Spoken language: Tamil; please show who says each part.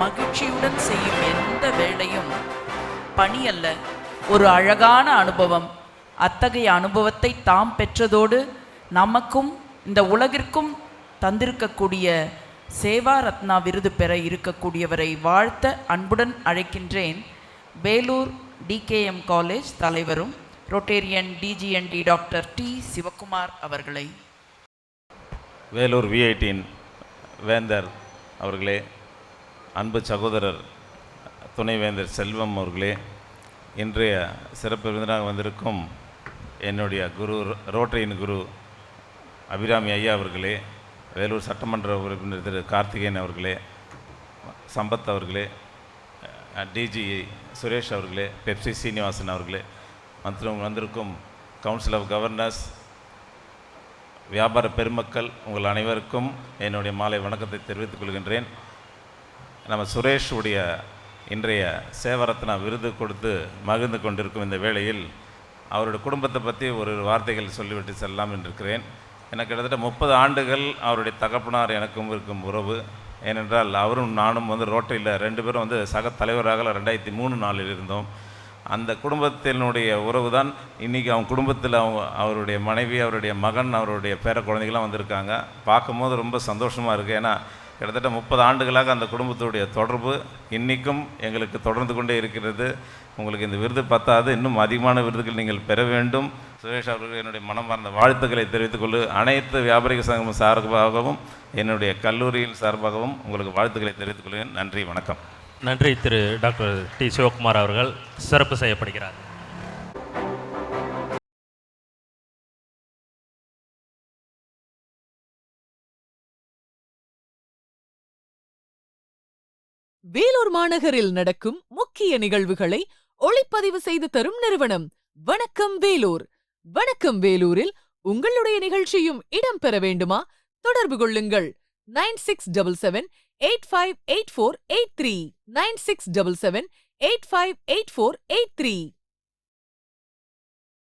Speaker 1: மகிழ்ச்சியுடன் செய்யும் எந்த வேலையும் பணி அல்ல, ஒரு அழகான அனுபவம். அத்தகைய அனுபவத்தை தாம் பெற்றதோடு நமக்கும் இந்த உலகிற்கும் தந்திருக்கக்கூடிய சேவா ரத்னா விருது பெற இருக்கக்கூடியவரை வாழ்த்த அன்புடன் அழைக்கின்றேன். வேலூர் டிகேஎம் காலேஜ் தலைவரும் Rotarian DGND doctor T Sivakumar அவர்களை.
Speaker 2: வேலூர் விஐடியின் வேந்தர் அவர்களே, அன்பு சகோதரர் துணைவேந்தர் செல்வம் அவர்களே, இன்றைய சிறப்பு விருந்தினராக வந்திருக்கும் என்னுடைய குரு, ரோட்டரியின் குரு அபிராமி ஐயா அவர்களே, வேலூர் சட்டமன்ற உறுப்பினர் திரு கார்த்திகேயன் அவர்களே, சம்பத் அவர்களே, டிஜி சுரேஷ் அவர்களே, பெப்சி சீனிவாசன் அவர்களே, மற்றும் வந்திருக்கும் கவுன்சில் ஆஃப் கவர்னர்ஸ், வியாபார பெருமக்கள், உங்கள் அனைவருக்கும் என்னுடைய மாலை வணக்கத்தை தெரிவித்துக் கொள்கின்றேன். நம்ம சுரேஷ் உடைய இன்றைய சேவரத்னா விருது கொடுத்து மகிழ்ந்து கொண்டிருக்கும் இந்த வேளையில் அவருடைய குடும்பத்தை பற்றி ஒரு வார்த்தைகள் சொல்லிவிட்டு செல்லலாம் என்றிருக்கிறேன். எனக்கு கிட்டத்தட்ட 30 ஆண்டுகள் அவருடைய தகப்பனார் எனக்கும் இருக்கும் உறவு. ஏனென்றால் அவரும் நானும் ரோட்டரியில் 2 பேரும் சக தலைவராக 2003 இருந்தோம். அந்த குடும்பத்தினுடைய உறவு தான் இன்றைக்கி அவங்க குடும்பத்தில் அவருடைய மனைவி, அவருடைய மகன், அவருடைய பேர குழந்தைகள்லாம் வந்திருக்காங்க. பார்க்கும்போது ரொம்ப சந்தோஷமாக இருக்குது. ஏன்னா கிட்டத்தட்ட 30 ஆண்டுகளாக அந்த குடும்பத்துடைய தொடர்பு இன்றைக்கும் எங்களுக்கு தொடர்ந்து கொண்டே இருக்கிறது. உங்களுக்கு இந்த விருது பத்தாது, இன்னும் அதிகமான விருதுகள் நீங்கள் பெற வேண்டும். சுரேஷ் அவர்கள் என்னுடைய மனமார்ந்த வாழ்த்துக்களை தெரிவித்துக்கொண்டு அனைத்து வியாபாரிக சங்கம் சார்பாகவும் என்னுடைய கல்லூரியின் சார்பாகவும் உங்களுக்கு வாழ்த்துக்களை தெரிவித்துக் கொள்கிறேன். நன்றி, வணக்கம்.
Speaker 3: நன்றி. திரு டாக்டர் டி சிவகுமார் அவர்கள் சிறப்பு செய்யப்படுகிறார்.
Speaker 4: வேலூர் மாநகரில் நடக்கும் முக்கிய நிகழ்வுகளை ஒளிப்பதிவு செய்து தரும் நிறுவனம் வணக்கம் வேலூர். வணக்கம் வேலூரில் உங்களுடைய நிகழ்ச்சியும் இடம்பெற வேண்டுமா? தொடர்பு கொள்ளுங்கள் 9677858483 9677858483.